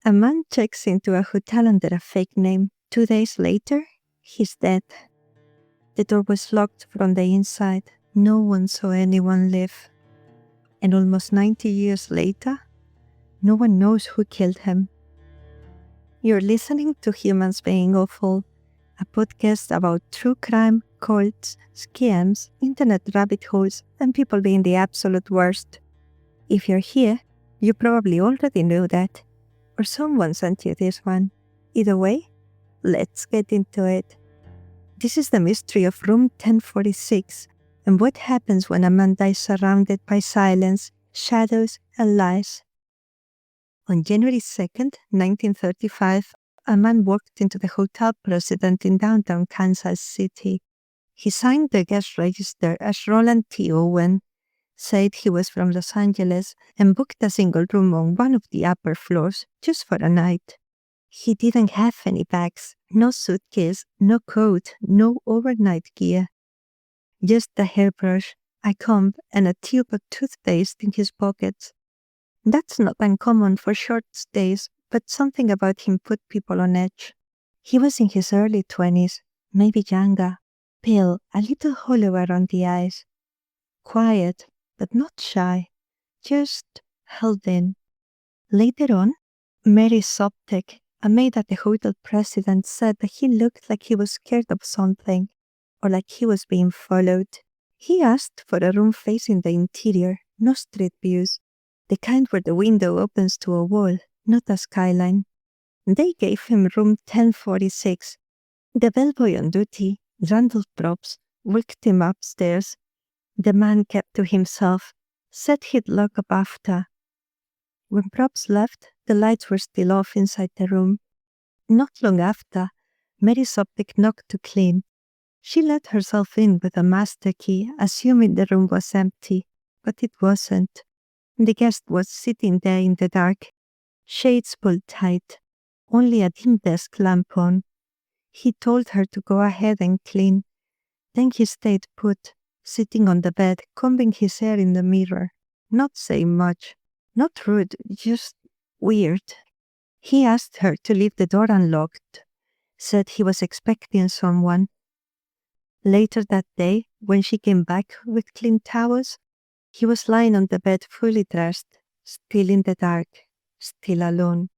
A man checks into a hotel under a fake name. 2 days later, he's dead. The door was locked from the inside. No one saw anyone leave. And almost 90 years later, no one knows who killed him. You're listening to Humans Being Awful, a podcast about true crime, cults, scams, internet rabbit holes, and people being the absolute worst. If you're here, you probably already knew that, or someone sent you this one. Either way, let's get into it. This is the mystery of room 1046, and what happens when a man dies surrounded by silence, shadows, and lies. On January 2nd, 1935, a man walked into the hotel president in downtown Kansas City. He signed the guest register as Roland T. Owen, said he was from Los Angeles, and booked a single room on one of the upper floors just for a night. He didn't have any bags, no suitcase, no coat, no overnight gear. Just a hairbrush, a comb, and a tube of toothpaste in his pockets. That's not uncommon for short stays, but something about him put people on edge. He was in his early 20s, maybe younger, pale, a little hollow around the eyes. Quiet, but not shy, just held in. Later on, Mary Soptek, a maid at the hotel president, said that he looked like he was scared of something, or like he was being followed. He asked for a room facing the interior, no street views. The kind where the window opens to a wall, not a skyline. They gave him room 1046. The bellboy on duty, Randall Props, walked him upstairs. The man kept to himself, said he'd lock up after. When Props left, the lights were still off inside the room. Not long after, Mary Soptek knocked to clean. She let herself in with a master key, assuming the room was empty, but it wasn't. The guest was sitting there in the dark, shades pulled tight, only a dim desk lamp on. He told her to go ahead and clean. Then he stayed put, sitting on the bed, combing his hair in the mirror, not saying much, not rude, just weird. He asked her to leave the door unlocked, said he was expecting someone. Later that day, when she came back with clean towels, he was lying on the bed fully dressed, still in the dark, still alone.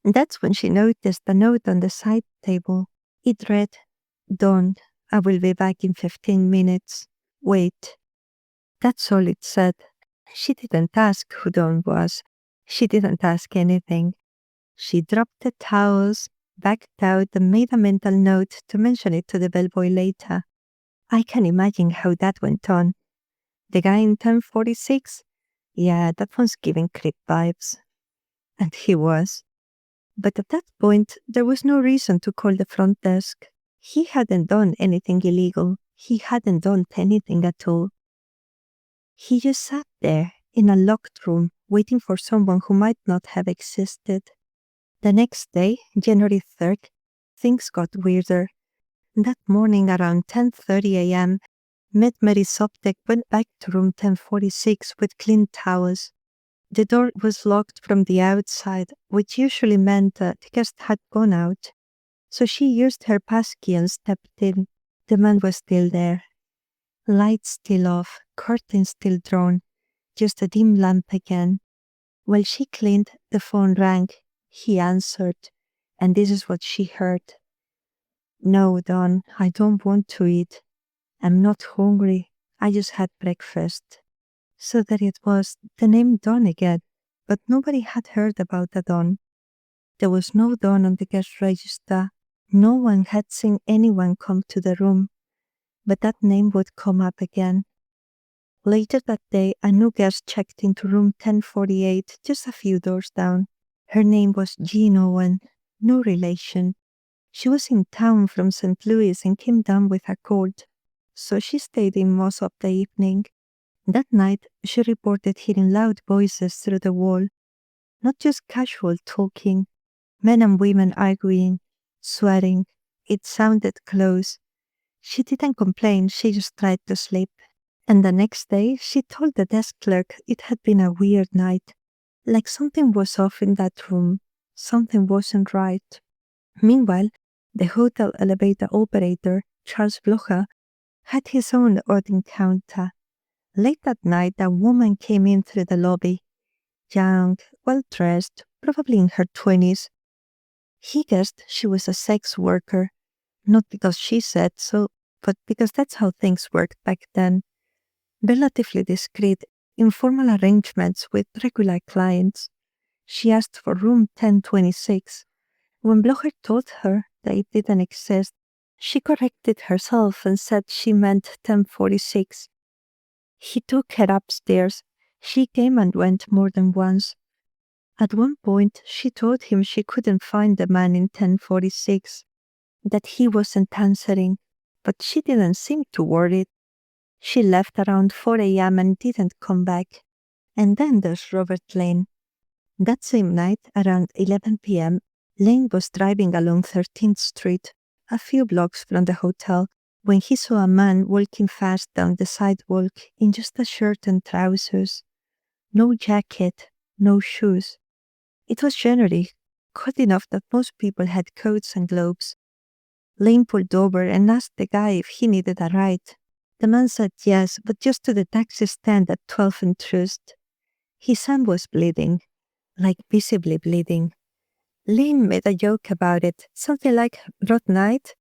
That's when she noticed a note on the side table. It read, "Don't, I will be back in 15 minutes. Wait." That's all it said. She didn't ask who Don was. She didn't ask anything. She dropped the towels, backed out, and made a mental note to mention it to the bellboy later. I can imagine how that went on. The guy in 1046? Yeah, that one's giving creep vibes. And he was. But at that point, there was no reason to call the front desk. He hadn't done anything illegal. He hadn't done anything at all. He just sat there in a locked room, waiting for someone who might not have existed. The next day, January 3rd, things got weirder. That morning around 10:30 a.m., Mary Soptek went back to room 1046 with clean towels. The door was locked from the outside, which usually meant the guest had gone out. So she used her passkey and stepped in. The man was still there. Lights still off, curtains still drawn, just a dim lamp again. While she cleaned, the phone rang. He answered, and this is what she heard. "No, Don, I don't want to eat. I'm not hungry. I just had breakfast." So there it was, the name Don again, but nobody had heard about the Don. There was no Don on the guest register. No one had seen anyone come to the room, but that name would come up again. Later that day, a new guest checked into room 1048, just a few doors down. Her name was Jean Owen, no relation. She was in town from St. Louis and came down with a cold, so she stayed in most of the evening. That night, she reported hearing loud voices through the wall, not just casual talking, men and women arguing, swearing. It sounded close. She didn't complain, she just tried to sleep. And the next day, she told the desk clerk it had been a weird night, like something was off in that room, Something wasn't right. Meanwhile, the hotel elevator operator, Charles Blocher, had his own odd encounter. Late at night, a woman came in through the lobby, young, well dressed, probably in her 20s. He guessed she was a sex worker, not because she said so, but because that's how things worked back then. Relatively discreet, informal arrangements with regular clients. She asked for room 1026. When Blocher told her that it didn't exist, she corrected herself and said she meant 1046. He took her upstairs. She came and went more than once. At one point, she told him she couldn't find the man in 1046, that he wasn't answering, but she didn't seem too worried. She left around 4 a.m. and didn't come back. And then there's Robert Lane. That same night, around 11 p.m., Lane was driving along 13th Street, a few blocks from the hotel, when he saw a man walking fast down the sidewalk in just a shirt and trousers. No jacket, no shoes. It was January, cold enough that most people had coats and gloves. Lane pulled over and asked the guy if he needed a ride. The man said yes, but just to the taxi stand at 12th and Trust. His arm was bleeding, like visibly bleeding. Lane made a joke about it, something like "Rough night,"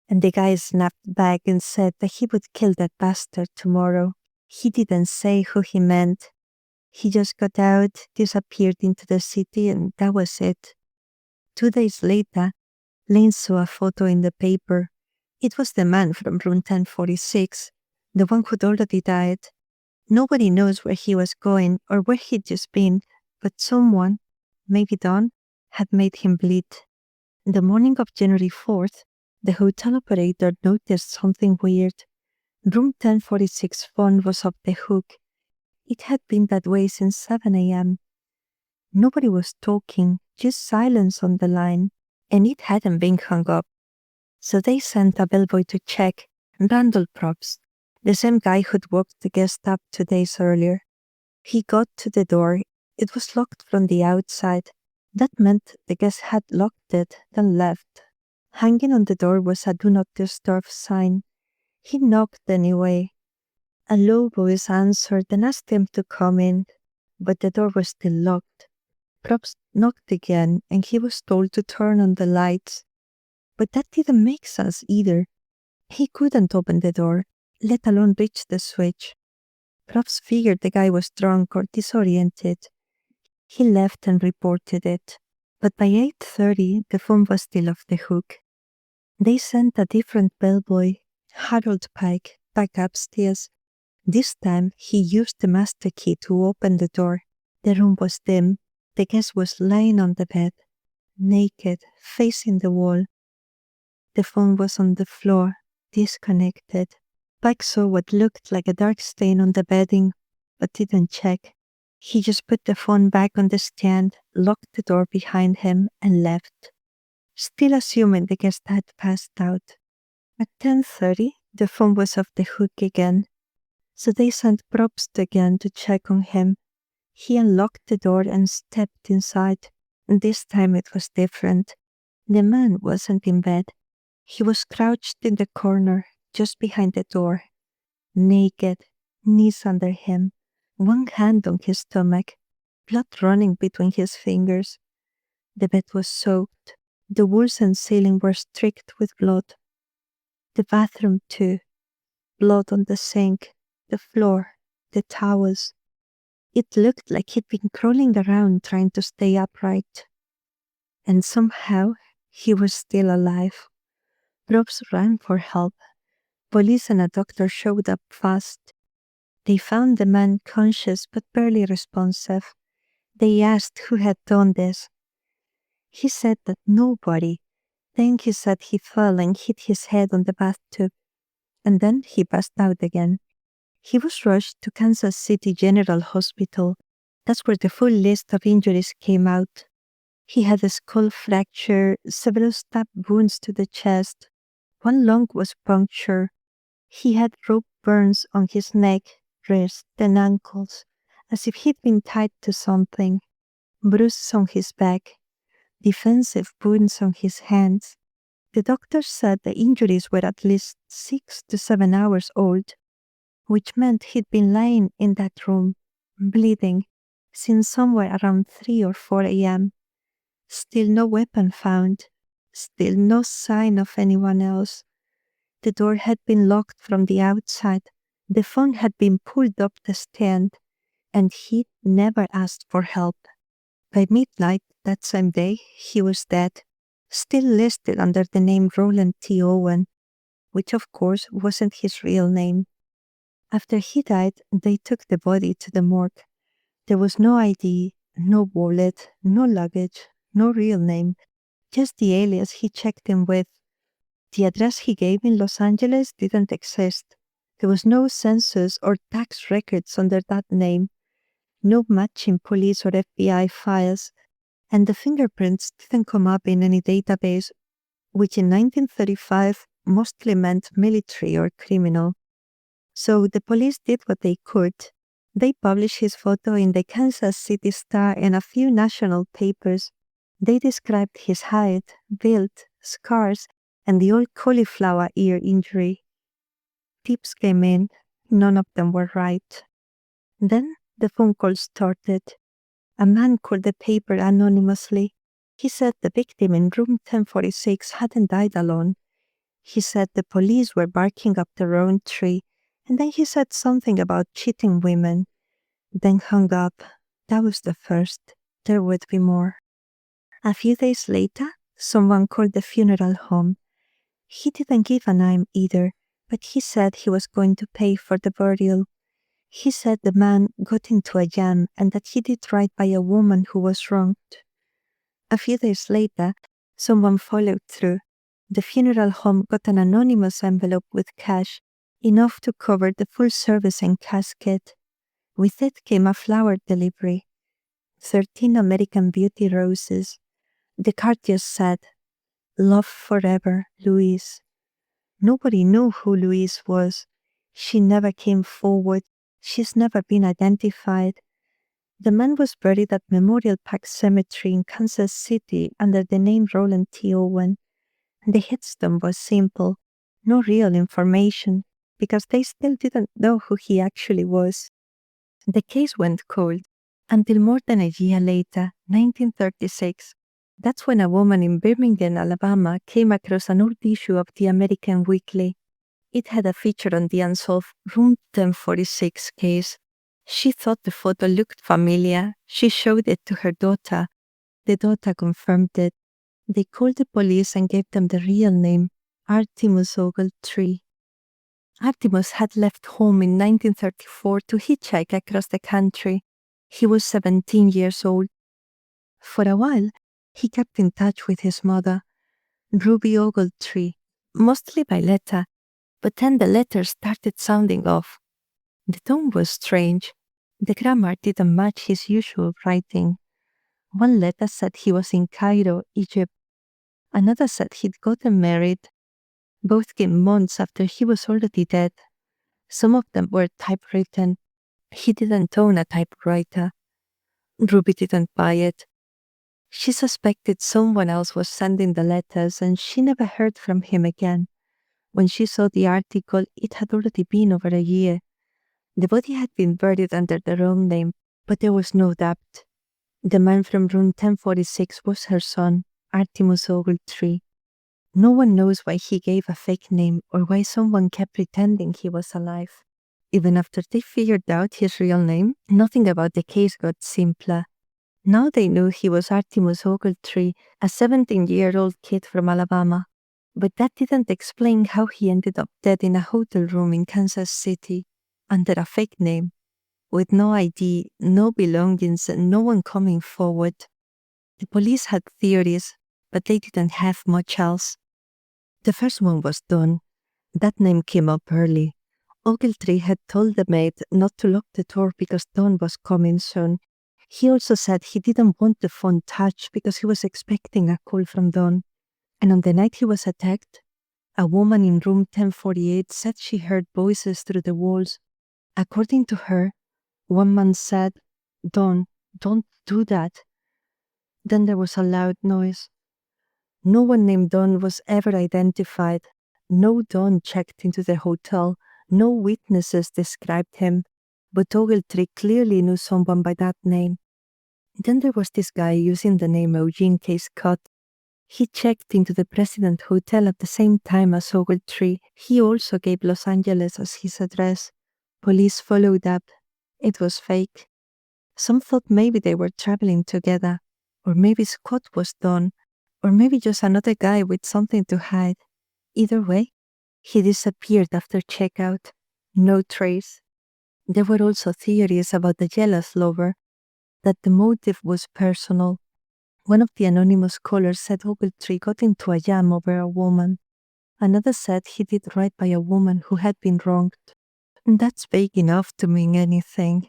and the guy snapped back and said that he would kill that bastard tomorrow. He didn't say who he meant. He just got out, disappeared into the city, and that was it. 2 days later, Lane saw a photo in the paper. It was the man from room 1046, the one who'd already died. Nobody knows where he was going or where he'd just been, but someone, maybe Don, had made him bleed. The morning of January 4th, the hotel operator noticed something weird. Room 1046 phone was off the hook. It had been that way since 7 a.m. Nobody was talking, just silence on the line, and it hadn't been hung up. So they sent a bellboy to check, Randall Probst, the same guy who'd woke the guest up 2 days earlier. He got to the door. It was locked from the outside. That meant the guest had locked it, then left. Hanging on the door was a "Do Not Disturb" sign. He knocked anyway. A low voice answered and asked him to come in, but the door was still locked. Probst knocked again, and he was told to turn on the lights. But that didn't make sense either. He couldn't open the door, let alone reach the switch. Probst figured the guy was drunk or disoriented. He left and reported it. But by 8:30, the phone was still off the hook. They sent a different bellboy, Harold Pike, back upstairs. This time, he used the master key to open the door. The room was dim. The guest was lying on the bed, naked, facing the wall. The phone was on the floor, disconnected. Pike saw what looked like a dark stain on the bedding, but didn't check. He just put the phone back on the stand, locked the door behind him, and left, still assuming the guest had passed out. At 10:30, the phone was off the hook again, so they sent Probst again to check on him. He unlocked the door and stepped inside. This time it was different. The man wasn't in bed. He was crouched in the corner, just behind the door, naked, knees under him, one hand on his stomach, blood running between his fingers. The bed was soaked. The walls and ceiling were streaked with blood. The bathroom too. Blood on the sink, the floor, the towels. It looked like he'd been crawling around trying to stay upright. And somehow, he was still alive. Probst ran for help. Police and a doctor showed up fast. They found the man conscious but barely responsive. They asked who had done this. He said that nobody. Then he said he fell and hit his head on the bathtub. And then he passed out again. He was rushed to Kansas City General Hospital. That's where the full list of injuries came out. He had a skull fracture, several stab wounds to the chest. One lung was punctured. He had rope burns on his neck, wrist, and ankles, as if he'd been tied to something. Bruises on his back. defensive wounds on his hands. The doctor said the injuries were at least 6 to 7 hours old, which meant he'd been lying in that room, bleeding, since somewhere around 3 or 4 a.m. Still no weapon found. Still no sign of anyone else. The door had been locked from the outside. The phone had been pulled up the stand, and he never asked for help. By midnight that same day, he was dead, still listed under the name Roland T. Owen, which of course wasn't his real name. After he died, they took the body to the morgue. There was no ID, no wallet, no luggage, no real name, just the alias he checked in with. The address he gave in Los Angeles didn't exist. There was no census or tax records under that name, no matching police or FBI files, and the fingerprints didn't come up in any database, which in 1935 mostly meant military or criminal. So the police did what they could. They published his photo in the Kansas City Star and a few national papers. They described his height, build, scars, and the old cauliflower ear injury. Tips came in. None of them were right. Then the phone call started. A man called the paper anonymously. He said the victim in room 1046 hadn't died alone. He said the police were barking up the wrong tree, and then he said something about cheating women. Then hung up. That was the first. There would be more. A few days later, someone called the funeral home. He didn't give a name either, but he said he was going to pay for the burial. He said the man got into a jam and that he did right by a woman who was wronged. A few days later, someone followed through. The funeral home got an anonymous envelope with cash, enough to cover the full service and casket. With it came a flower delivery. 13 American Beauty roses. The card just said, "Love forever, Louise." Nobody knew who Louise was. She never came forward. She's never been identified. The man was buried at Memorial Park Cemetery in Kansas City under the name Roland T. Owen. The headstone was simple, no real information, because they still didn't know who he actually was. The case went cold until more than a year later, 1936. That's when a woman in Birmingham, Alabama, came across an old issue of the American Weekly. It had a feature on the Unsolved Room 1046 case. She thought the photo looked familiar. She showed it to her daughter. The daughter confirmed it. They called the police and gave them the real name, Artemus Ogletree. Artemus had left home in 1934 to hitchhike across the country. He was 17 years old. For a while, he kept in touch with his mother, Ruby Ogletree, mostly by letter, but then the letters started sounding off. The tone was strange. The grammar didn't match his usual writing. One letter said he was in Cairo, Egypt. Another said he'd gotten married. Both came months after he was already dead. Some of them were typewritten. He didn't own a typewriter. Ruby didn't buy it. She suspected someone else was sending the letters, and she never heard from him again. When she saw the article, it had already been over a year. The body had been buried under the wrong name, but there was no doubt. The man from room 1046 was her son, Artemus Ogletree. No one knows why he gave a fake name or why someone kept pretending he was alive. Even after they figured out his real name, nothing about the case got simpler. Now they knew he was Artemus Ogletree, a 17-year-old kid from Alabama. But that didn't explain how he ended up dead in a hotel room in Kansas City, under a fake name, with no ID, no belongings, and no one coming forward. The police had theories, but they didn't have much else. The first one was Don. That name came up early. Ogletree had told the maid not to lock the door because Don was coming soon. He also said he didn't want the phone touched because he was expecting a call from Don. And on the night he was attacked, a woman in room 1048 said she heard voices through the walls. According to her, one man said, "Don't do that." Then there was a loud noise. No one named Don was ever identified. No Don checked into the hotel. No witnesses described him. But Ogletree clearly knew someone by that name. Then there was this guy using the name Eugene K. Scott. He checked into the President Hotel at the same time as Ogletree. He also gave Los Angeles as his address. Police followed up. It was fake. Some thought maybe they were traveling together, or maybe Scott was Don, or maybe just another guy with something to hide. Either way, he disappeared after checkout. No trace. There were also theories about the jealous lover, that the motive was personal. One of the anonymous callers said Ogletree got into a jam over a woman. Another said he did right by a woman who had been wronged. That's vague enough to mean anything.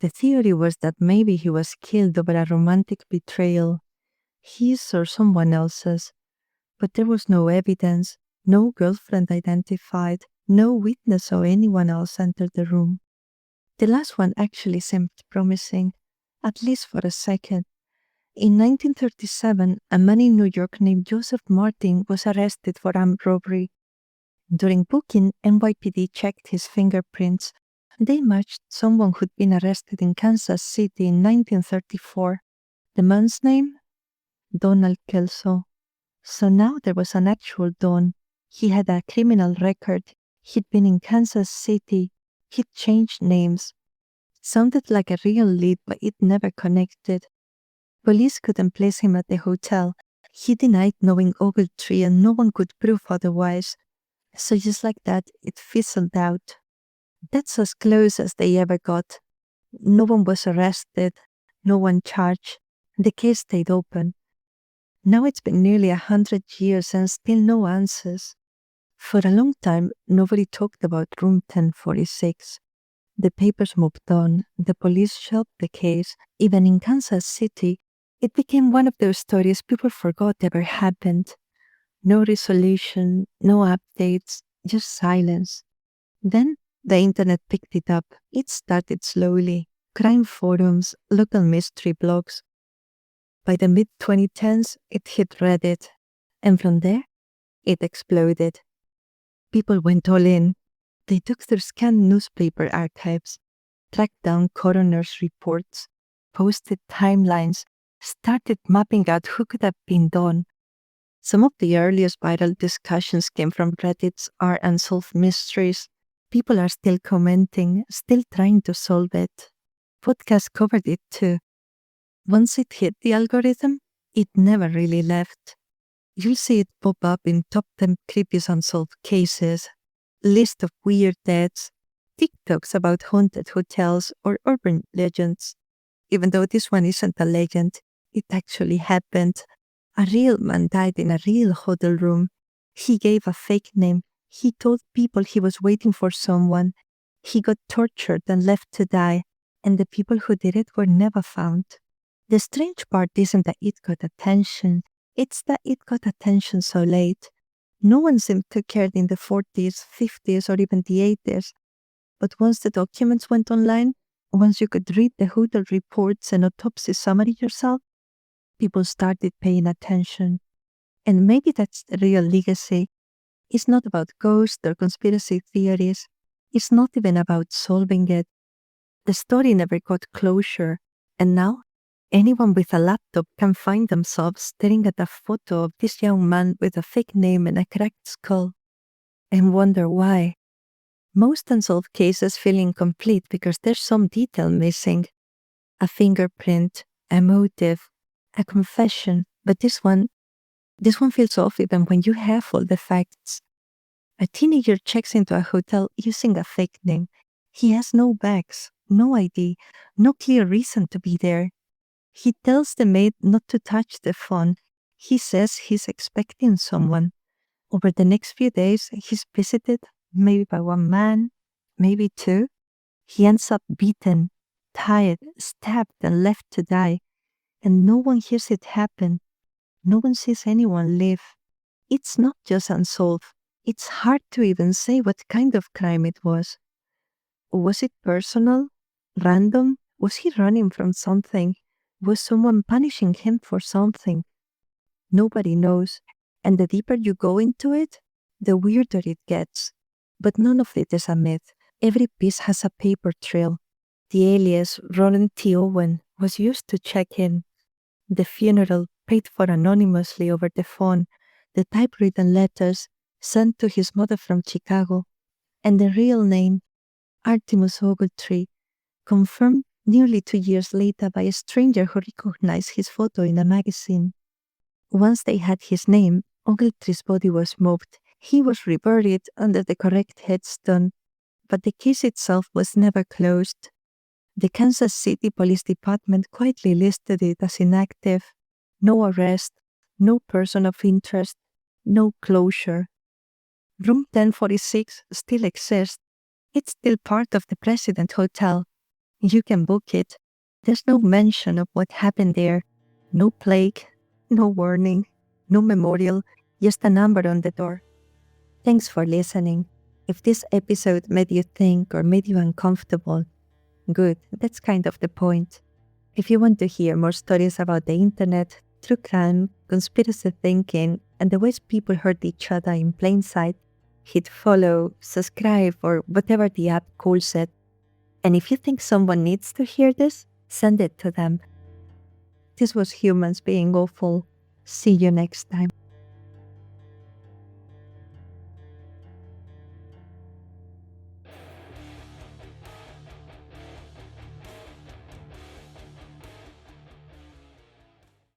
The theory was that maybe he was killed over a romantic betrayal, his or someone else's. But there was no evidence, no girlfriend identified, no witness or anyone else entered the room. The last one actually seemed promising, at least for a second. In 1937, a man in New York named Joseph Martin was arrested for armed robbery. During booking, NYPD checked his fingerprints. They matched someone who'd been arrested in Kansas City in 1934. The man's name? Donald Kelso. So now there was an actual Don. He had a criminal record. He'd been in Kansas City. He'd changed names. Sounded like a real lead, but it never connected. Police couldn't place him at the hotel. He denied knowing Ogletree and no one could prove otherwise. So just like that, it fizzled out. That's as close as they ever got. No one was arrested. No one charged. The case stayed open. Now it's been nearly 100 years and still no answers. For a long time, nobody talked about Room 1046. The papers moved on. The police shelved the case. Even in Kansas City, it became one of those stories people forgot ever happened. No resolution, no updates, just silence. Then the internet picked it up. It started slowly. Crime forums, local mystery blogs. By the mid-2010s, it hit Reddit. And from there, it exploded. People went all in. They took their scanned newspaper archives, tracked down coroner's reports, posted timelines, started mapping out who could have been Don. Some of the earliest viral discussions came from Reddit's Unsolved mysteries. People are still commenting, still trying to solve it. Podcasts covered it too. Once it hit the algorithm, it never really left. You'll see it pop up in top 10 creepiest unsolved cases, list of weird deaths, TikToks about haunted hotels or urban legends. Even though this one isn't a legend, it actually happened. A real man died in a real hotel room. He gave a fake name. He told people he was waiting for someone. He got tortured and left to die, and the people who did it were never found. The strange part isn't that it got attention, it's that it got attention so late. No one seemed to care in the 40s, 50s, or even the 80s. But once the documents went online, once you could read the hotel reports and autopsy summary yourself, people started paying attention. And maybe that's the real legacy. It's not about ghosts or conspiracy theories. It's not even about solving it. The story never got closure, and now anyone with a laptop can find themselves staring at a photo of this young man with a fake name and a cracked skull, and wonder why. Most unsolved cases feel incomplete because there's some detail missing. A fingerprint, a motive, a confession, but this one feels off even when you have all the facts. A teenager checks into a hotel using a fake name. He has no bags, no ID, no clear reason to be there. He tells the maid not to touch the phone. He says he's expecting someone. Over the next few days, he's visited, maybe by one man, maybe two. He ends up beaten, tied, stabbed, and left to die. And no one hears it happen. No one sees anyone live. It's not just unsolved. It's hard to even say what kind of crime it was. Was it personal? Random? Was he running from something? Was someone punishing him for something? Nobody knows, and the deeper you go into it, the weirder it gets. But none of it is a myth. Every piece has a paper trail. The alias Ronan T. Owen was used to check in. The funeral paid for anonymously over the phone. The typewritten letters sent to his mother from Chicago. And the real name, Artemus Ogletree, confirmed nearly 2 years later by a stranger who recognized his photo in a magazine. Once they had his name, Ogletree's body was moved. He was reburied under the correct headstone, but the case itself was never closed. The Kansas City Police Department quietly listed it as inactive. No arrest, no person of interest, no closure. Room 1046 still exists. It's still part of the President Hotel. You can book it. There's no mention of what happened there. No plaque, no warning, no memorial, just a number on the door. Thanks for listening. If this episode made you think or made you uncomfortable, good, that's kind of the point. If you want to hear more stories about the internet, true crime, conspiracy thinking, and the ways people hurt each other in plain sight, hit follow, subscribe, or whatever the app calls it. And if you think someone needs to hear this, send it to them. This was Humans Being Awful. See you next time.